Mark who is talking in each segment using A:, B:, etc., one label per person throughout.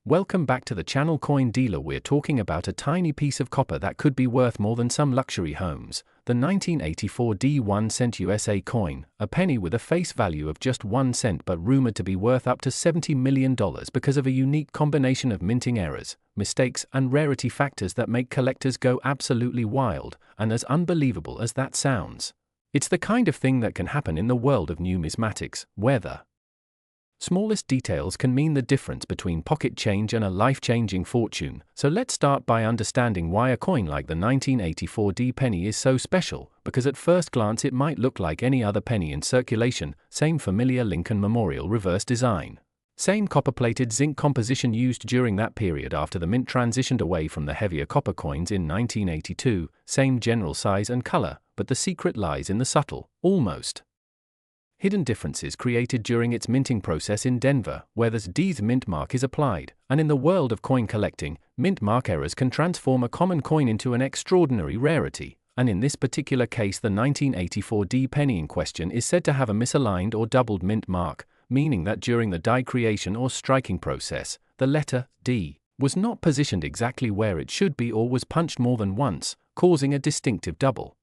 A: Welcome back to the channel. Coin Dealer. We're talking about a tiny piece of copper that could be worth more than some luxury homes. The 1984 D 1 cent USA coin, a penny with a face value of just 1 cent but rumored to be worth up to $70 million because of a unique combination of minting errors, mistakes and rarity factors that make collectors go absolutely wild. And as unbelievable as that sounds, it's the kind of thing that can happen in the world of numismatics, where the smallest details can mean the difference between pocket change and a life-changing fortune. So let's start by understanding why a coin like the 1984 D penny is so special, because at first glance it might look like any other penny in circulation. Same familiar Lincoln Memorial reverse design, same copper-plated zinc composition used during that period after the mint transitioned away from the heavier copper coins in 1982, same general size and color, but the secret lies in the subtle, almost hidden differences created during its minting process in Denver, where the D's mint mark is applied. And in the world of coin collecting, mint mark errors can transform a common coin into an extraordinary rarity. And in this particular case, the 1984 D penny in question is said to have a misaligned or doubled mint mark, meaning that during the die creation or striking process, the letter D was not positioned exactly where it should be or was punched more than once, causing a distinctive double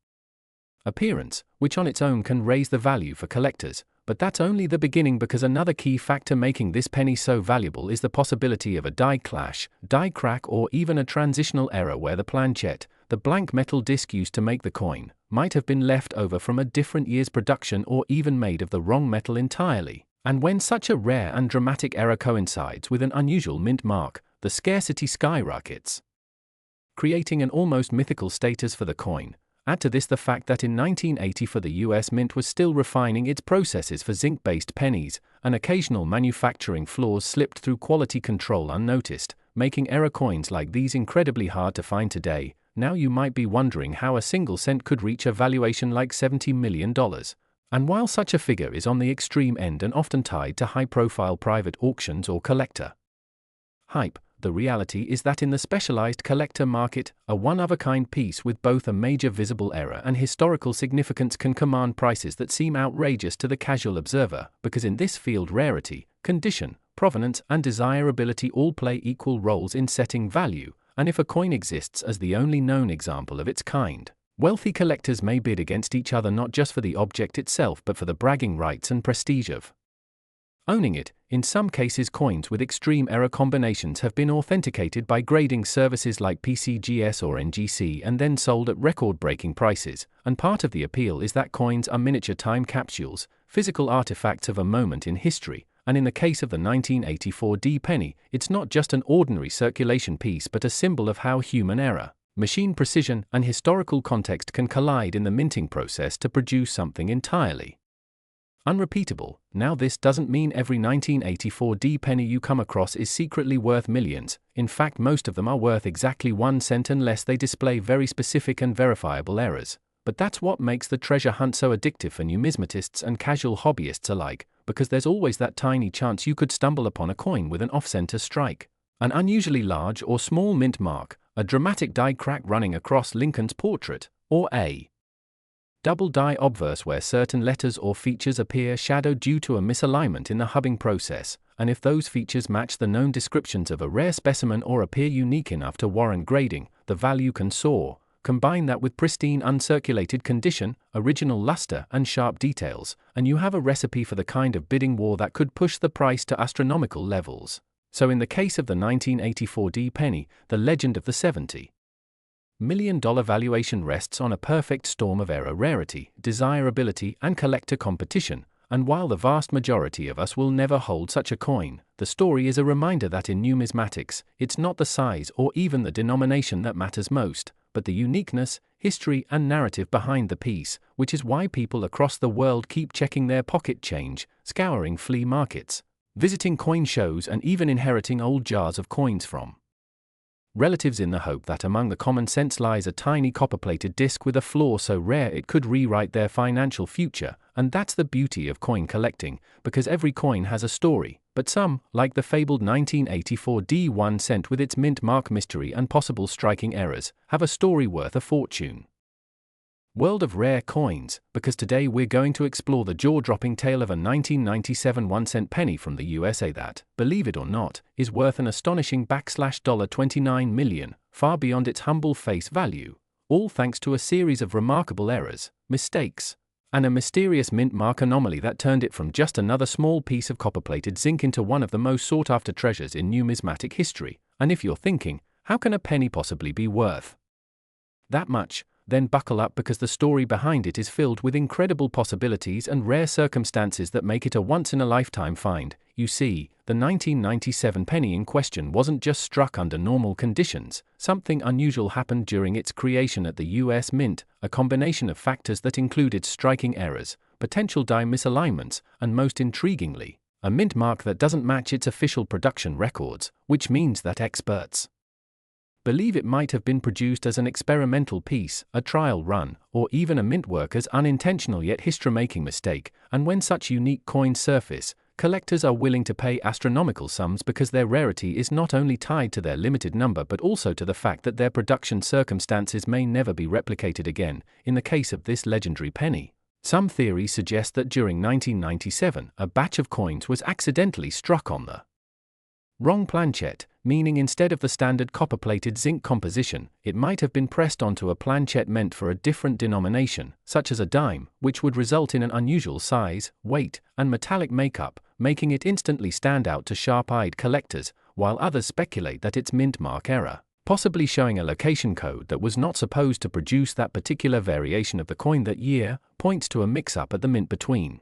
A: appearance, which on its own can raise the value for collectors. But that's only the beginning, because another key factor making this penny so valuable is the possibility of a die clash, die crack, or even a transitional error where the planchette, the blank metal disc used to make the coin, might have been left over from a different year's production or even made of the wrong metal entirely. And when such a rare and dramatic error coincides with an unusual mint mark, the scarcity skyrockets, creating an almost mythical status for the coin. Add to this the fact that in 1980 the US Mint was still refining its processes for zinc-based pennies, and occasional manufacturing flaws slipped through quality control unnoticed, making error coins like these incredibly hard to find today. Now you might be wondering how a single cent could reach a valuation like $70 million. And while such a figure is on the extreme end and often tied to high-profile private auctions or collector hype, the reality is that in the specialized collector market, a one-of-a-kind piece with both a major visible error and historical significance can command prices that seem outrageous to the casual observer, because in this field rarity, condition, provenance and desirability all play equal roles in setting value. And if a coin exists as the only known example of its kind, wealthy collectors may bid against each other not just for the object itself but for the bragging rights and prestige of owning it. In some cases, coins with extreme error combinations have been authenticated by grading services like PCGS or NGC and then sold at record-breaking prices. And part of the appeal is that coins are miniature time capsules, physical artifacts of a moment in history. And in the case of the 1984 D penny, it's not just an ordinary circulation piece but a symbol of how human error, machine precision and historical context can collide in the minting process to produce something entirely unrepeatable. Now, this doesn't mean every 1984 D penny you come across is secretly worth millions. In fact, most of them are worth exactly 1 cent unless they display very specific and verifiable errors. But that's what makes the treasure hunt so addictive for numismatists and casual hobbyists alike, because there's always that tiny chance you could stumble upon a coin with an off-center strike, an unusually large or small mint mark, a dramatic die crack running across Lincoln's portrait, or a double die obverse where certain letters or features appear shadowed due to a misalignment in the hubbing process. And if those features match the known descriptions of a rare specimen or appear unique enough to warrant grading, the value can soar. Combine that with pristine uncirculated condition, original luster and sharp details, and you have a recipe for the kind of bidding war that could push the price to astronomical levels. So in the case of the 1984 D penny, the legend of the $70 million valuation rests on a perfect storm of error, rarity, desirability and collector competition. And while the vast majority of us will never hold such a coin, the story is a reminder that in numismatics, it's not the size or even the denomination that matters most, but the uniqueness, history and narrative behind the piece, which is why people across the world keep checking their pocket change, scouring flea markets, visiting coin shows and even inheriting old jars of coins from relatives in the hope that among the common sense lies a tiny copper-plated disc with a flaw so rare it could rewrite their financial future. And that's the beauty of coin collecting, because every coin has a story, but some, like the fabled 1984 D 1 cent with its mint mark mystery and possible striking errors, have a story worth a fortune. World of rare coins, because today we're going to explore the jaw-dropping tale of a 1997 1-cent penny from the USA that, believe it or not, is worth an astonishing $29 million, far beyond its humble face value, all thanks to a series of remarkable errors, mistakes, and a mysterious mint mark anomaly that turned it from just another small piece of copper-plated zinc into one of the most sought-after treasures in numismatic history. And if you're thinking, how can a penny possibly be worth that much? Then buckle up, because the story behind it is filled with incredible possibilities and rare circumstances that make it a once-in-a-lifetime find. You see, the 1997 penny in question wasn't just struck under normal conditions. Something unusual happened during its creation at the US Mint, a combination of factors that included striking errors, potential die misalignments, and most intriguingly, a mint mark that doesn't match its official production records, which means that experts believe it might have been produced as an experimental piece, a trial run, or even a mint worker's unintentional yet history-making mistake. And when such unique coins surface, collectors are willing to pay astronomical sums because their rarity is not only tied to their limited number but also to the fact that their production circumstances may never be replicated again. In the case of this legendary penny, some theories suggest that during 1997, a batch of coins was accidentally struck on the wrong planchette, meaning instead of the standard copper-plated zinc composition, it might have been pressed onto a planchette meant for a different denomination, such as a dime, which would result in an unusual size, weight, and metallic makeup, making it instantly stand out to sharp-eyed collectors, while others speculate that it's mint mark error, possibly showing a location code that was not supposed to produce that particular variation of the coin that year, points to a mix-up at the mint between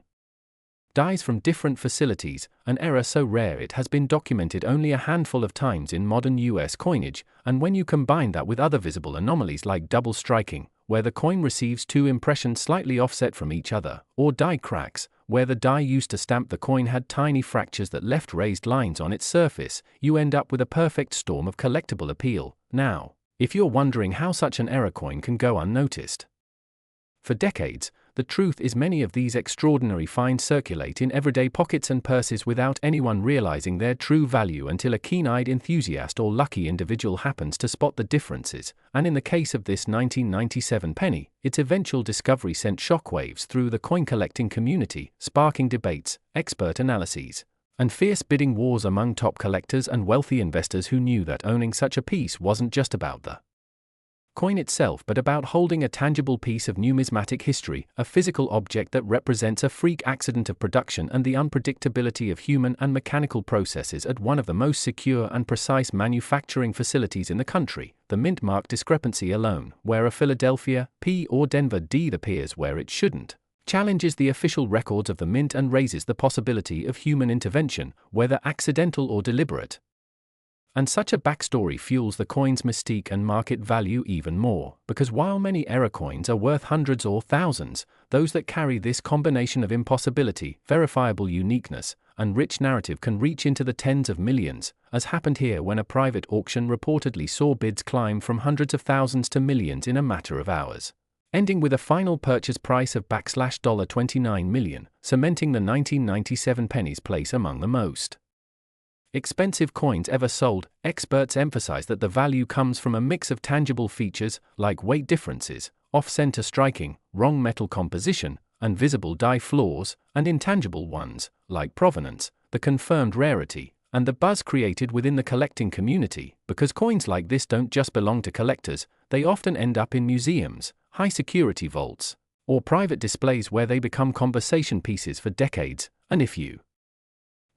A: dies from different facilities, an error so rare it has been documented only a handful of times in modern US coinage. And when you combine that with other visible anomalies like double striking, where the coin receives two impressions slightly offset from each other, or die cracks, where the die used to stamp the coin had tiny fractures that left raised lines on its surface, you end up with a perfect storm of collectible appeal. Now, if you're wondering how such an error coin can go unnoticed for decades, the truth is many of these extraordinary finds circulate in everyday pockets and purses without anyone realizing their true value until a keen-eyed enthusiast or lucky individual happens to spot the differences. And in the case of this 1997 penny, its eventual discovery sent shockwaves through the coin-collecting community, sparking debates, expert analyses, and fierce bidding wars among top collectors and wealthy investors who knew that owning such a piece wasn't just about the coin itself but about holding a tangible piece of numismatic history, a physical object that represents a freak accident of production and the unpredictability of human and mechanical processes at one of the most secure and precise manufacturing facilities in the country. The mint mark discrepancy alone, where a Philadelphia P or Denver D appears where it shouldn't, challenges the official records of the mint and raises the possibility of human intervention, whether accidental or deliberate. And such a backstory fuels the coin's mystique and market value even more, because while many error coins are worth hundreds or thousands, those that carry this combination of impossibility, verifiable uniqueness, and rich narrative can reach into the tens of millions, as happened here when a private auction reportedly saw bids climb from hundreds of thousands to millions in a matter of hours, ending with a final purchase price of $29 million, cementing the 1997 penny's place among the most expensive coins ever sold. Experts emphasize that the value comes from a mix of tangible features, like weight differences, off-center striking, wrong metal composition, and visible die flaws, and intangible ones, like provenance, the confirmed rarity, and the buzz created within the collecting community. Because coins like this don't just belong to collectors, they often end up in museums, high-security vaults, or private displays where they become conversation pieces for decades. And if you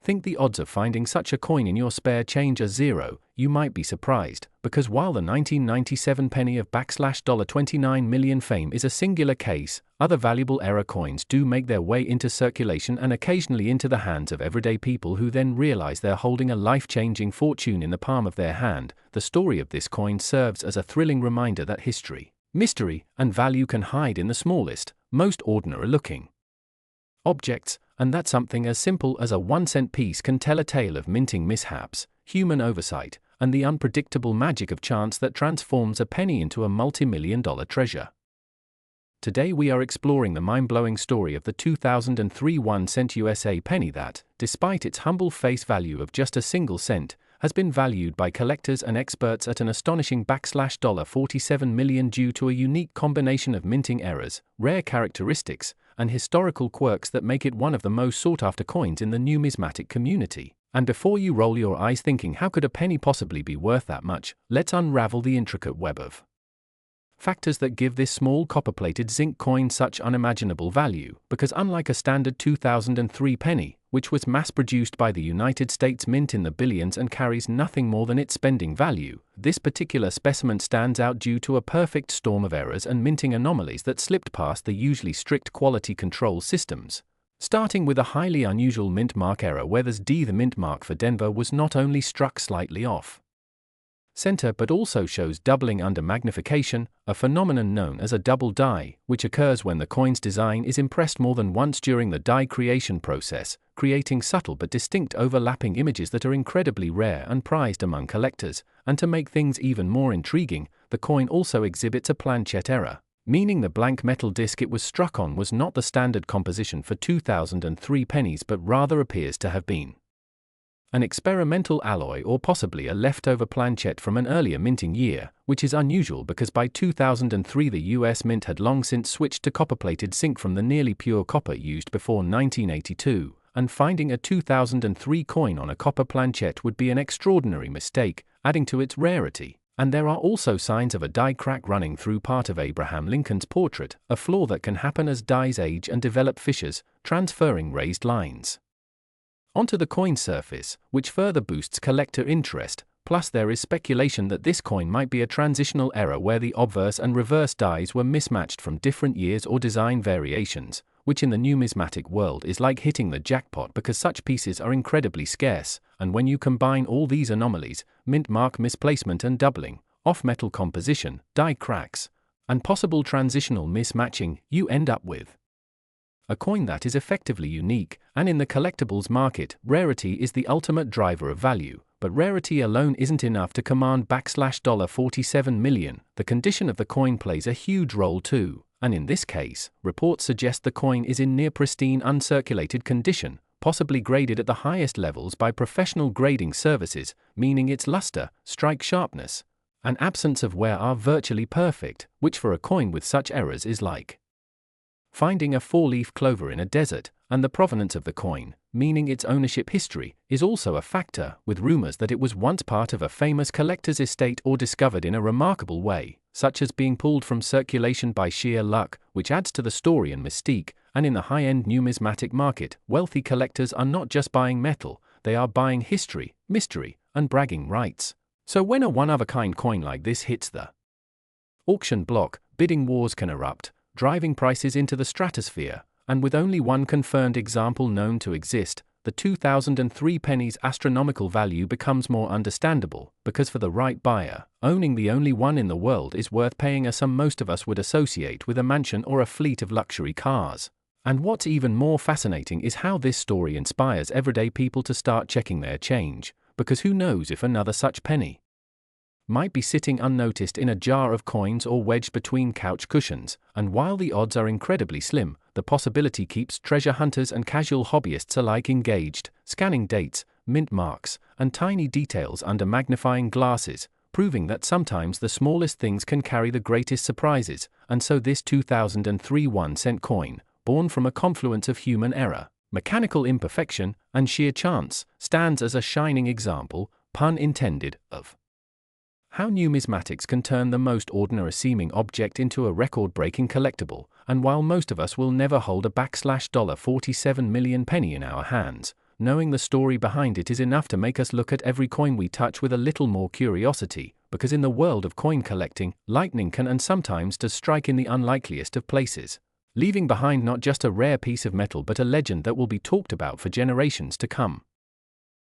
A: think the odds of finding such a coin in your spare change are zero, you might be surprised, because while the 1997 penny of $29 million fame is a singular case, other valuable error coins do make their way into circulation and occasionally into the hands of everyday people who then realize they're holding a life-changing fortune in the palm of their hand. The story of this coin serves as a thrilling reminder that history, mystery, and value can hide in the smallest, most ordinary-looking objects, and that something as simple as a 1-cent piece can tell a tale of minting mishaps, human oversight, and the unpredictable magic of chance that transforms a penny into a multi-million-dollar treasure. Today we are exploring the mind-blowing story of the 2003 1-cent USA penny that, despite its humble face value of just a single cent, has been valued by collectors and experts at an astonishing $47 million due to a unique combination of minting errors, rare characteristics, and historical quirks that make it one of the most sought-after coins in the numismatic community. And before you roll your eyes thinking how could a penny possibly be worth that much, let's unravel the intricate web of factors that give this small copper-plated zinc coin such unimaginable value, because unlike a standard 2003 penny, which was mass-produced by the United States Mint in the billions and carries nothing more than its spending value, this particular specimen stands out due to a perfect storm of errors and minting anomalies that slipped past the usually strict quality control systems. Starting with a highly unusual mint mark error where the mint mark for Denver was not only struck slightly off center but also shows doubling under magnification, a phenomenon known as a double die, which occurs when the coin's design is impressed more than once during the die creation process, creating subtle but distinct overlapping images that are incredibly rare and prized among collectors. And to make things even more intriguing, the coin also exhibits a planchette error, meaning the blank metal disc it was struck on was not the standard composition for 2003 pennies but rather appears to have been an experimental alloy or possibly a leftover planchette from an earlier minting year, which is unusual because by 2003 the US Mint had long since switched to copper-plated zinc from the nearly pure copper used before 1982, and finding a 2003 coin on a copper planchette would be an extraordinary mistake, adding to its rarity. And there are also signs of a die crack running through part of Abraham Lincoln's portrait, a flaw that can happen as dies age and develop fissures, transferring raised lines onto the coin surface, which further boosts collector interest. Plus there is speculation that this coin might be a transitional error where the obverse and reverse dies were mismatched from different years or design variations, which in the numismatic world is like hitting the jackpot because such pieces are incredibly scarce, and when you combine all these anomalies, mint mark misplacement and doubling, off-metal composition, die cracks, and possible transitional mismatching, you end up with a coin that is effectively unique. And in the collectibles market, rarity is the ultimate driver of value, but rarity alone isn't enough to command $47 million. The condition of the coin plays a huge role too, and in this case, reports suggest the coin is in near pristine uncirculated condition, possibly graded at the highest levels by professional grading services, meaning its luster, strike sharpness, and absence of wear are virtually perfect, which for a coin with such errors is like finding a four-leaf clover in a desert. And the provenance of the coin, meaning its ownership history, is also a factor, with rumors that it was once part of a famous collector's estate or discovered in a remarkable way, such as being pulled from circulation by sheer luck, which adds to the story and mystique. And in the high-end numismatic market, wealthy collectors are not just buying metal, they are buying history, mystery, and bragging rights. So when a one-of-a-kind coin like this hits the auction block, bidding wars can erupt, driving prices into the stratosphere. And with only one confirmed example known to exist, the 2003 penny's astronomical value becomes more understandable, because for the right buyer, owning the only one in the world is worth paying a sum most of us would associate with a mansion or a fleet of luxury cars. And what's even more fascinating is how this story inspires everyday people to start checking their change, because who knows if another such penny might be sitting unnoticed in a jar of coins or wedged between couch cushions. And while the odds are incredibly slim, the possibility keeps treasure hunters and casual hobbyists alike engaged, scanning dates, mint marks, and tiny details under magnifying glasses, proving that sometimes the smallest things can carry the greatest surprises. And so this 2003 1-cent coin, born from a confluence of human error, mechanical imperfection, and sheer chance, stands as a shining example, pun intended, of how numismatics can turn the most ordinary-seeming object into a record-breaking collectible. And while most of us will never hold a $47 million penny in our hands, knowing the story behind it is enough to make us look at every coin we touch with a little more curiosity, because in the world of coin collecting, lightning can and sometimes does strike in the unlikeliest of places, leaving behind not just a rare piece of metal but a legend that will be talked about for generations to come.